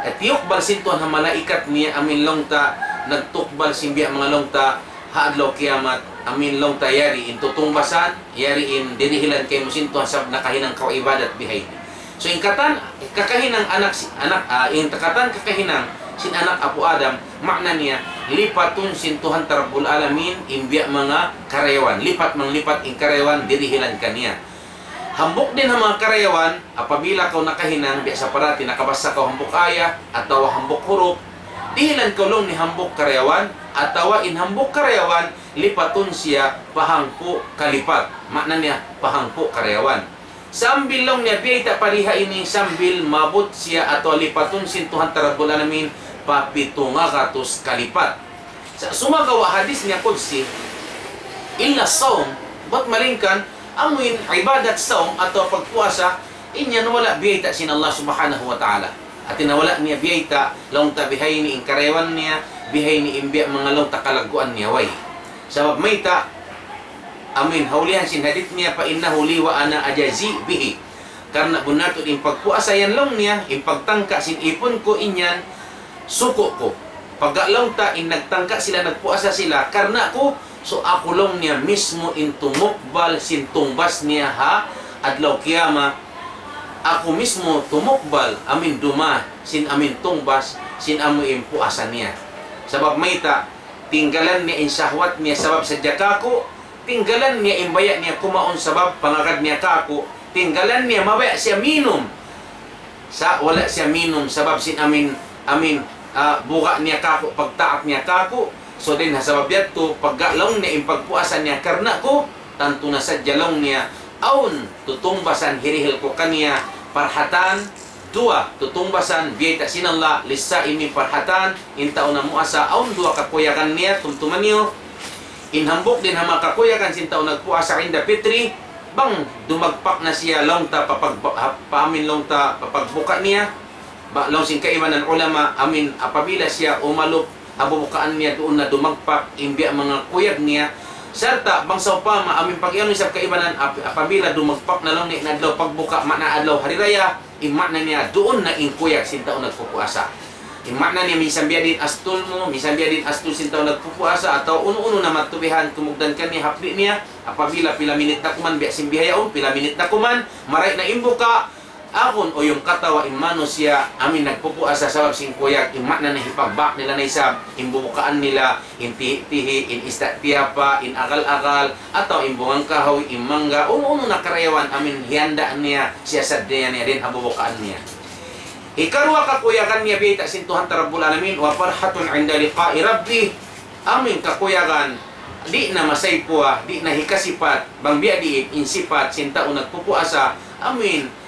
at yukbal sin tuhan malaikat niya amin longta nagtukbal sin biya mga longta haadlaw kiamat amin long tayari in tutungbasan yari in dinihilan kay musintuhan sa nakahinang kauibadat bihay. So ingkatan kakahinang kakahinang sin anak Apo Adam makna niya lipatun sin Tuhan tarabbul alamin imbiya mga karyawan lipat manglipat in karyawan dinihilan kaniya. Hambok din ang mga karyawan apabila kau nakahinang biya sa parati nakabasa kau hambok aya atau hambok huruf dihilan ko long ni hambok karyawan atawa in hambok karyawan lipaton siya pahangpo kalipat makna niya pahangpo karyawan sambil long niya biyayta pariha ini sambil mabot siya atau lipaton sin Tuhan tarabbul alamin papitunga katus kalipat sa sumagawa hadis niya qudsi illa saum bat malingkan amuin ibadat saum atau pagpuasa inyan wala biyayta sin Allah subhanahu wa ta'ala at tinawala niya biyayta long tabihay ni ingkarewan niya bihay ni imbiya mga long takalaguan niya way sabab may ta amin haulihan sin hadith niya pa innahu li wa ana ajazi bihi karena bunatod in pagpuasa yan long niya in pagtangka sin ipon ko inyan suko ko paggalong ta in nagtangka sila nagpuasa sila karena ko so ako long niya mismo in tumukbal sin tumbas niya ha adlaw kiyama ako mismo tumukbal amin duma sin amin tungbas sin amin puasa niya sabab may ta tinggalan niya in sahwat niya sabab sa kako tinggalan niya imbaya niya kumaon sabab pangagad niya kako tinggalan niya mabaya siya minum sa wala siya minum sabab sin amin buka niya kako pagtaak niya kako so din sabab yato paggalong niya impagpuasa niya karna ko tanto na sa jalong niya aun tutungbasan hirihil ko kaniya parhatan dua tutungbasan biyata sinallah lisa imi parhatan inta una muasa aun dua kakuyakan niya tumtuman niyo inhambok din hama kakuyakan sinta una puasa inda fitri bang dumagpak na siya longta paamin longta papagbuka niya ba long sing kaimanan ulama amin apabila siya umalup abubukaan niya doon na dumagpak imbiya mga kuyag niya sarta bangsa upama amin pag-iyon sa kaibanan apabila dumagpak na lang ni adlaw pagbuka makna adlaw hari raya imakna niya doon na inkuyag sinta o nagpupuasa imakna niya minsan biya din astul mo minsan biya din astul sinta o nagpupuasa atau uno-uno na matubihan kumugdan ka niya hapdi niya apabila pila minit na kuman biya simbihayaon pila minit na kuman maray na imbuka akon o yung katawa imano siya amin nagpupuasa sa singkuyag imakna na hipagbak nila na isab imbubukaan nila intihi in istatiyapa in agal-agal atau imbungang kahoy imangga uno-uno na karayawan amin hiyanda niya siya sadya niya din habubukaan niya ikarwa kakuyagan niya biyata sintuhan tarabbul alamin wa farhatun inda liqa'i rabbi amin kakuyagan di na masaypuah di na hikasipat bang biya di insipat sinta o nagpupuasa amin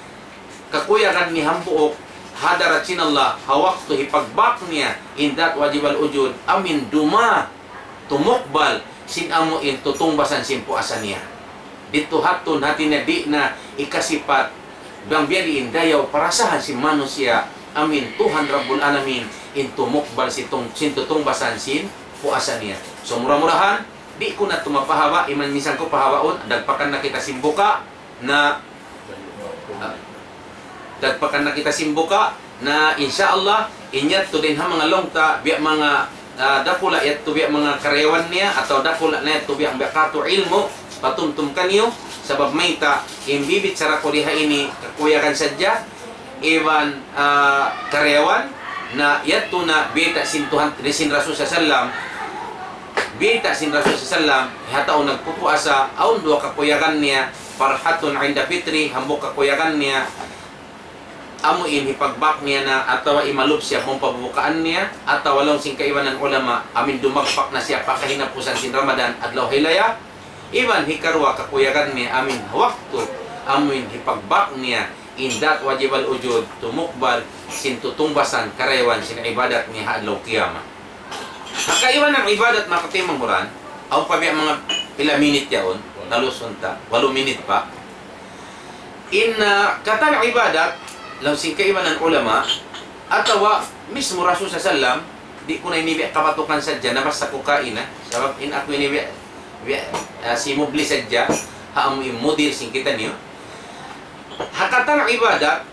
kakuyakan ni hambuok hadarat sinallah hawak tu hipagbak niya indat wajibal ujud amin duma tumukbal sin amo in tutungbasan sin puasa niya dito hatun hati niya di na ikasipat bang biya indayaw parasahan si manusia amin Tuhan Rabbul Alamin in tumukbal sin tutungbasan sin puasa niya so murah-murahan di ko na tumapahaba iman minsan ko pahabaon dagpakan na kita simbuka na dagpakan na kita simbuka na insyaallah inyat to din ha mga longta biya mga dakula yat to biya mga karyawan niya atau dakula na to biya ang bakato ilmo patumtum kanyo sabab mayta imbibit sara ko diha ini kakuyakan sadya iwan karyawan na yat to na bita sintuhan sin Rasul sallam bita sin Rasul sallam hataw nagpupuasa aun duwa kakuyakan niya farhatun inda fitri hambok kakuyakan niya amuin hipagbak niya na atawa imalup siya kung pabubukaan niya atawa long sing kaiwanan ulama amin dumagpak na siya pakahinapusan sin Ramadan adlaw hilaya iban hikarwa kakuyagan niya amin waktu amin hipagbak niya indat wajibal ujud tumukbal sin tutungbasan karaywan sin ibadat niya adlaw kiyama kakaiwan ng ibadat makatimang huran aw pabiya mga pila minit yaon talusunta 8 minit pa katang ibadat law sing kaibanan ulama atawa mismo Rasul sallam di ko na inibi kapatukan sadya na basta ko kain sabab in ako inibi si mubli sadya haam imudir sing kita niyo hakatang ibadat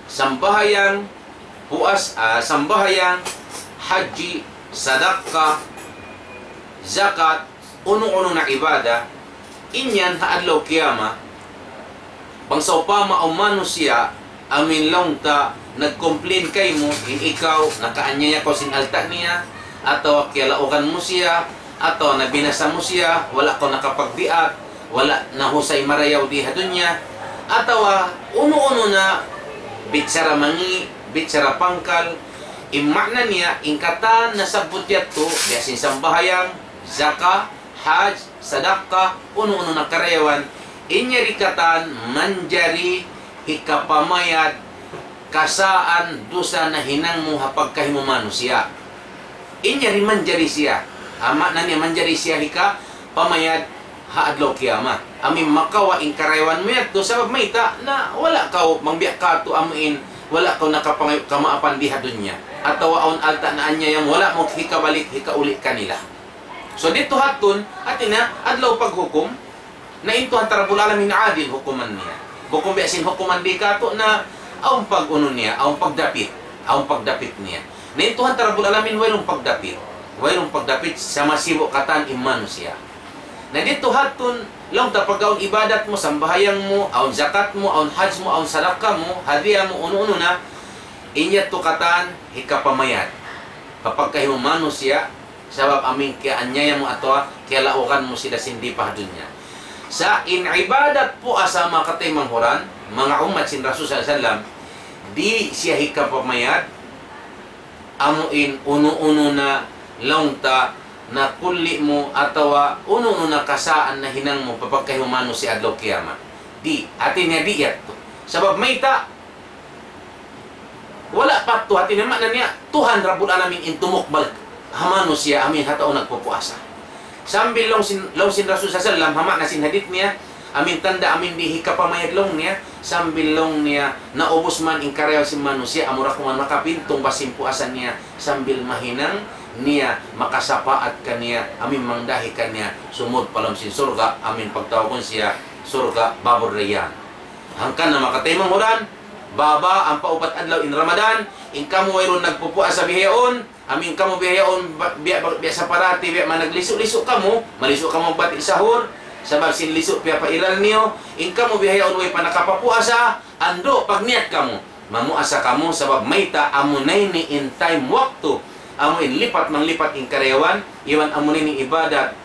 sambahayang puas sambahayang haji sadaqah zakat uno-uno na ibada inyan haadlaw kiyama bangsa upama o manusia amin long ta nag-complain kay mo in ikaw nakaanyaya ko sin alta niya atau kialaukan mo siya atau nabinasa mo siya wala ko nakapagbiat wala nahusay marayaw di hadunya atau uno-uno na bitsara mangi bitsara pangkal imakna niya ingkatan nasabot yato biasin sambahayang zaka haj sadaqah uno-uno na karayawan inyarikatan manjari ikapamayad kasaan dosa na hinang mo hapag kahimo manusia inyari manjari siya ama na niya manjari siya hika pamayad haadlaw kiyama amin makawa in karaywan mo yato sabab mayta na wala ka mangbiyak ka to amin wala ka nakakamaapan di hadunya ataw aon alta na anya yang wala mo hikabalik hikaulit kanila so dito hatun atina adlaw paghukom na intuhan tarabbul alamin adil hukuman niya bukom biasin hukuman di kato na aong pag-uno niya aong pagdapit niya na intuhan tarabbul alamin wayrong pagdapit sa masibo katan imano siya na dito hatun long tapagaon ibadat mo sambahayang mo aon zakat mo aon hajj mo aon sadaqah mo hadiah mo uno-uno na inyat to katan hikapamayad kapag kahimo manusia sabab aming kaya anyaya mo ato kaya laukan mo sila sindi pa hadunya sa inibadat po asama katay manghuran mga umat sin Rasul sallam di siya hikapamayad amuin uno-uno na longta na kulli mo atawa uno-uno na kasaan na hinang mo papagkahimano si adlaw kiyama di atin niya di yato sabab mayta wala pa to hati naman na niya Tuhan Rabbul Alamin intumukbal hamano siya amin hataon nagpupuasa. Sambil long sin Rasul sallam hama na sin hadith niya amin tanda amin di hikapamayadlong niya sambil long niya naubos man in karyaw si manusia amura kuman makapintong basim puasan niya sambil mahinang niya makasapaat kaniya amin mangdahi kaniya sumod palom sin surga amin pagtawgon siya surga babur rayyan hangkan na makataymang huran baba ang paupat adlaw in Ramadan in kamo mayroon nagpupuas sa bihayon amin kamo bihayon biya sa parati biya managlisok-lisok kamo malisok kamo bati sahur sabab sin lisok piya pairal niyo in kamo bihayon way panakapapuasa ando pag niat kamo mamuasa kamo sabab mayta amunay ni in time waktu amuin lipat manglipat in karyawan iwan amunay ni ibadat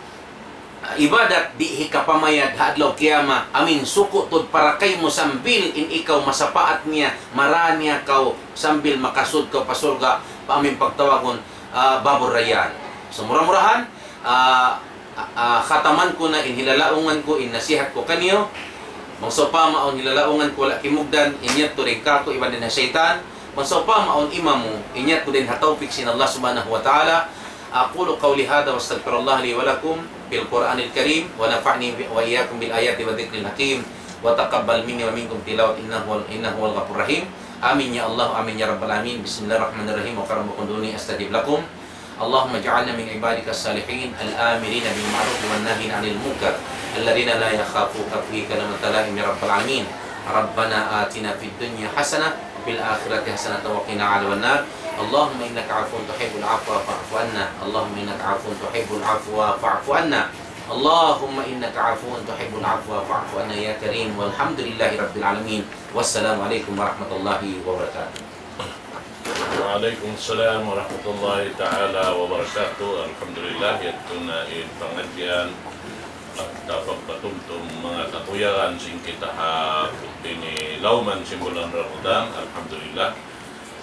di hikapamayad hadlaw kiyama amin suko tod para kay mo sambil in ikaw masapaat niya maranya kau sambil makasud ka pasurga amin pagtawagon babur rayyan so murah-murahan khataman ko na inhilalaungan ko nasihat ko kaniyo magsopa maon hilalaungan ko la kimugdan inyat to rin kako iban din na syaitan magsopa maon imamu inyat ko din hatawfik sin Allah subhanahu wa ta'ala aqulu qawli hadha wa astaghfirullah li wa lakum bil Qur'anil Karim wa nafa'ni wa iyyakum bil ayati wa dhikril hakim wa taqabbal minni wa minkum tilawat innahu wal ghafurur rahim amin ya Allah amin ya rabbal alamin bismillahirrahmanirrahim wa karamukum duni astajib lakum Allahumma ja'alna min ibadika as-salihin al-amirina bil ma'ruf wan nahyin 'anil munkar alladhina la yakhafuka fika lamata lahim ya rabbal alamin rabbana atina fid dunya hasanah wa fil akhirati hasanah wa qina 'adzaban nar Allahumma innaka 'afuwun tuhibbul 'afwa fa'fu 'anna Allahumma innaka 'afuwun tuhibbul 'afwa fa'fu 'anna Allahumma innaka 'afuwun tuhibbul 'afwa fa'fu 'anna ya karim walhamdulillahi rabbil alamin wassalamu alaikum warahmatullahi wabarakatuh. Waalaikumsalam warahmatullahi ta'ala wabarakatuh. Alhamdulillah yatuna in pengajian dapat patumtum mga katuyaran sing kita ini lauman simbulan Ramadan. Alhamdulillah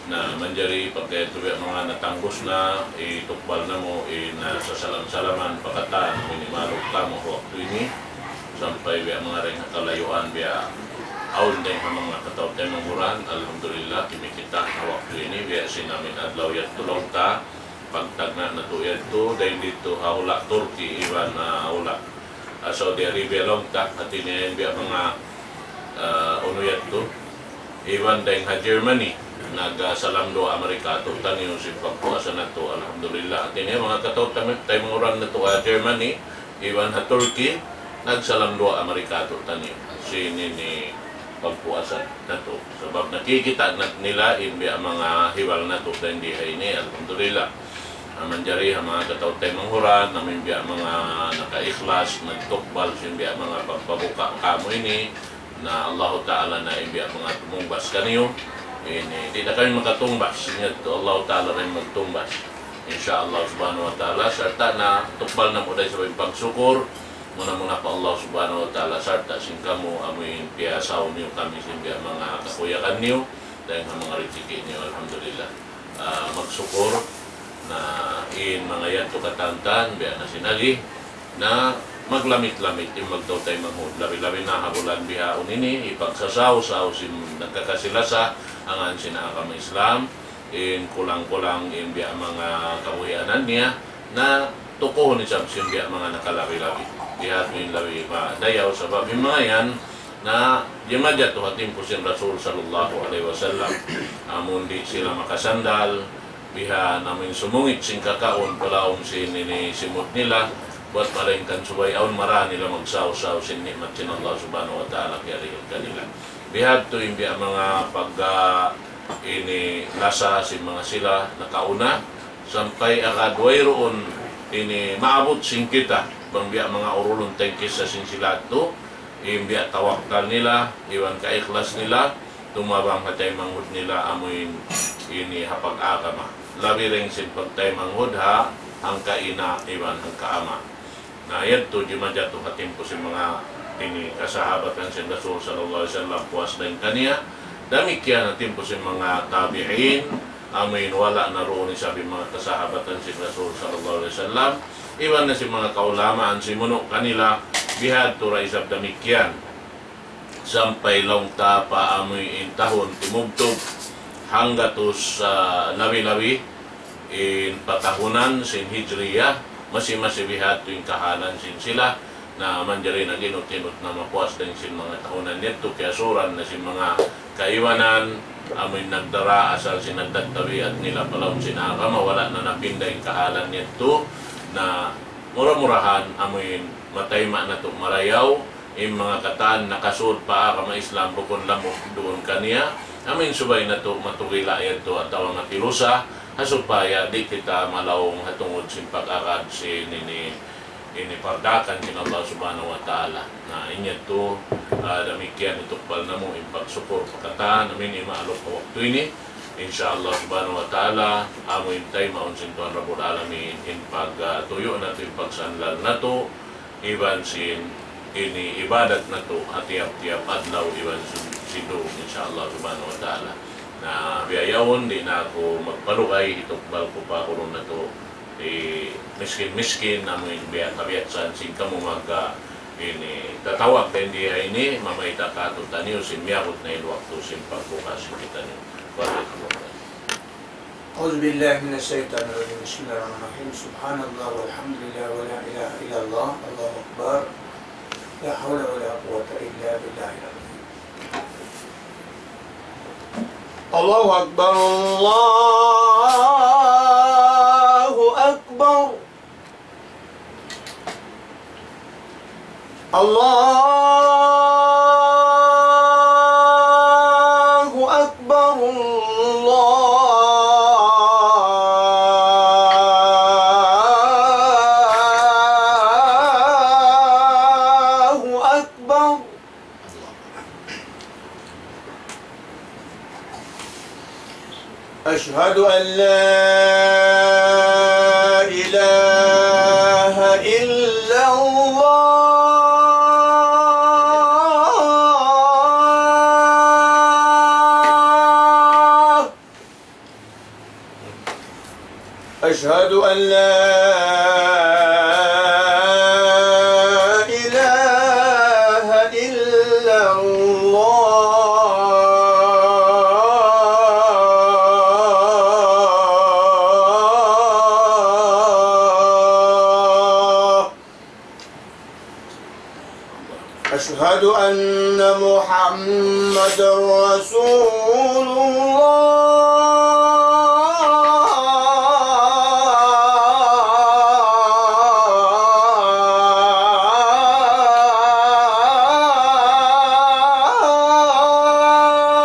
na menjadi pakai tuya mga natanggos na itukbal na mo sa salam-salaman pakataan minimalog kamo waktu ini sampai biya mga ring kalayuan biya aun din ang mga katawag tayo manguran. Alhamdulillah kimi kita na waktu ini biya sinamin adlaw yat tulong ta pagtagna na tuyad to dahil dito haula Turkey iwan na haula Saudi Arabia long ta at iniyan biya mga unuyat to iwan dahil ha Germany nagsalam do Amerika to tanyo si pagpuasa na to. Alhamdulillah at iniyan mga katawag tayo manguran na to Germany iwan ha Turkey nagsalam do Amerika to tanyo sini ni pagpuasan na to sabab nakikita nila biya mga hiwal na to dahil di ini. Alhamdulillah manjari mga katawag tayo manghuran namin biya mga nakaikhlas nagtukbal sin biya mga pagpabuka kamo ini na Allah Ta'ala na biya mga tumumbas kaniyo ini di na kami makatumbas niya to Allah Ta'ala rin magtumbas insyaallah subhanahu wa ta'ala serta na tukbal na mo dahil sa pagsukor muna pa Allah subhanahu wa ta'ala sarta sing kamu amin piasaw niyo kami sin biya mga kakuyakan niyo dahil mga riziki niyo. Alhamdulillah magsukor na in mga yan to katantan biya na sinagi na maglamit-lamit yung magdaw tayo manghud labi-labi na habulan bihaon ini ipagsasaw-saw sin nagkakasilasa ang sinakam Islam in kulang-kulang in biya mga kakuyanan niya na tukuhon ni sin biya mga nakalabi-labi bihat min labi dayaw sabab yung mga yan na jemajat to hatim ko sin Rasul sallallahu alaihi wasallam amun di sila makasandal biha namin sumungit sing kakaon palaong sin ini simut nila buat malingkan subay aun mara nila magsaw-saw sin nikmat sin Allah subhanahu wa ta'ala kaya kanila bihat to yung biya mga pag ini lasa sin mga sila nakauna sampai akadway roon ini maabot sin kita bang biya mga urulong tengkis sa sinsilato biya tawakal nila iwan kaiklas nila tumabang hatay manghud nila amuin ini hapag-agama labi ring sin pagtay manghud ha ang kaina iwan ang kaama na yan to di madyato hatim ko si mga ini kasahabatan sin Rasul sallallahu alaihi wasallam puas din kaniya damikyan natin po si mga tabi'in amuin wala na roon sabi mga kasahabatan sin Rasul sallallahu alaihi wasallam iwan na si mga kaulamaan si muno kanila bihad to raisab damikyan sampai long ta pa amoy in tahon timugtog hangga to sa labi-labi in patahunan sin Hijriyah masih bihat tuing kahanan sin sila na manjari na ginut-inut na mapuas din sin mga tahunan nito kaya suran na sin mga kaiwanan amoy nagdara asal sin nagtagtabi at nila palawang sinaka mawala na napinda yung kahalan nito na mura-murahan amoy matayma na to marayaw yung mga kataan nakasud pa kama Islam bukon lamok doon kaniya amin subay na to matugila ito at tawang atilusa hasupaya di kita malawong hatungod sin pag-akad sin inipardakan kin Allah subhanahu wa ta'ala na inya to damikian itukpal na mo yung pagsupor pagkataan namin imaalok pa waktu ini insyaallah subhanahu wa ta'ala amo intay maun sin Tuhan Rabbul Alamin in pagtuyo na to yung pagsanlal na to iban sin ini ibadat na to at tiap-tiap adlaw iban sido insyaallah subhanahu wa ta'ala na biyayawon di na ako magpalukay itukbal ko pa ko na to miskin namin biya kabiatsan sin kamo magka ini tatawag din diha ini mamaita ka to taniyo sin miyakot na ilwakto sin pagbukas kita niyo أعوذ بالله من الشيطان الرجيم بسم الله الرحمن الرحيم سبحان الله والحمد لله ولا إله إلا الله الله أكبر لا حول ولا قوة إلا بالله العظيم الله أكبر الله أكبر الله أكبر الله أكبر أشهد أن لا إله إلا الله أشهد أن لا إله إلا الله أشهد أن محمدا رسول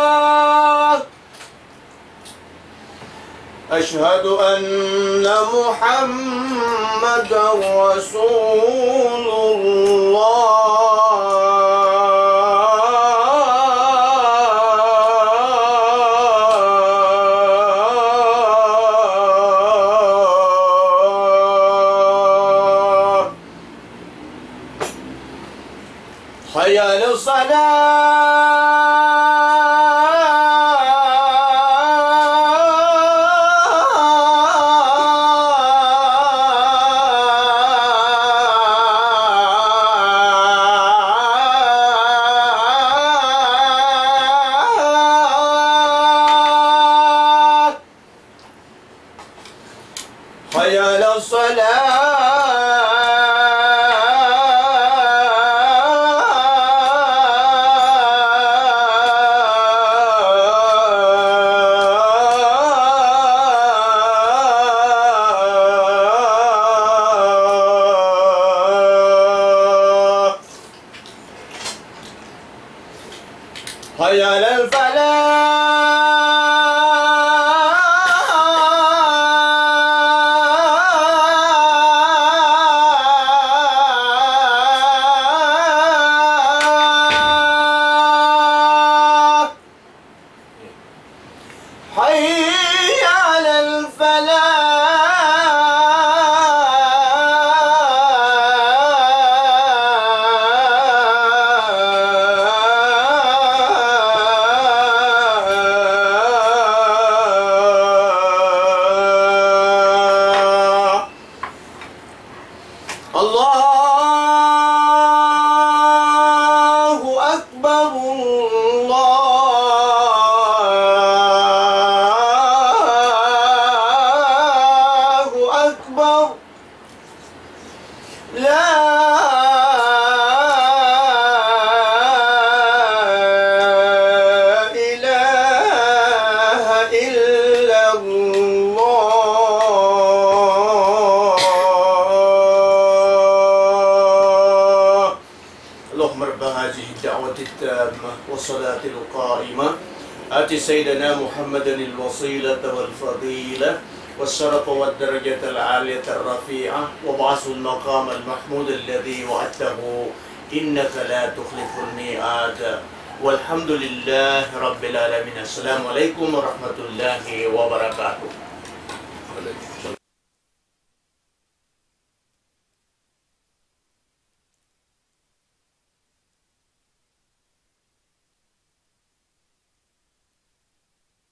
الله أشهد أن محمدا رسول الله حي على الصلاة حي على الصلاة حي على الفلاح حي على الفلاح الله أكبر الله لا إله إلا الله. اللهم رب هذه الدعوة التامة والصلاة القائمة آت سيدنا محمدا الوسيلة والفضيلة والشرف والدرجة العالية الرفيعة وابعثه المقام المحمود الذي وعدته إنك لا تخلف الميعاد والحمد لله رب العالمين. السلام عليكم ورحمة الله وبركاته.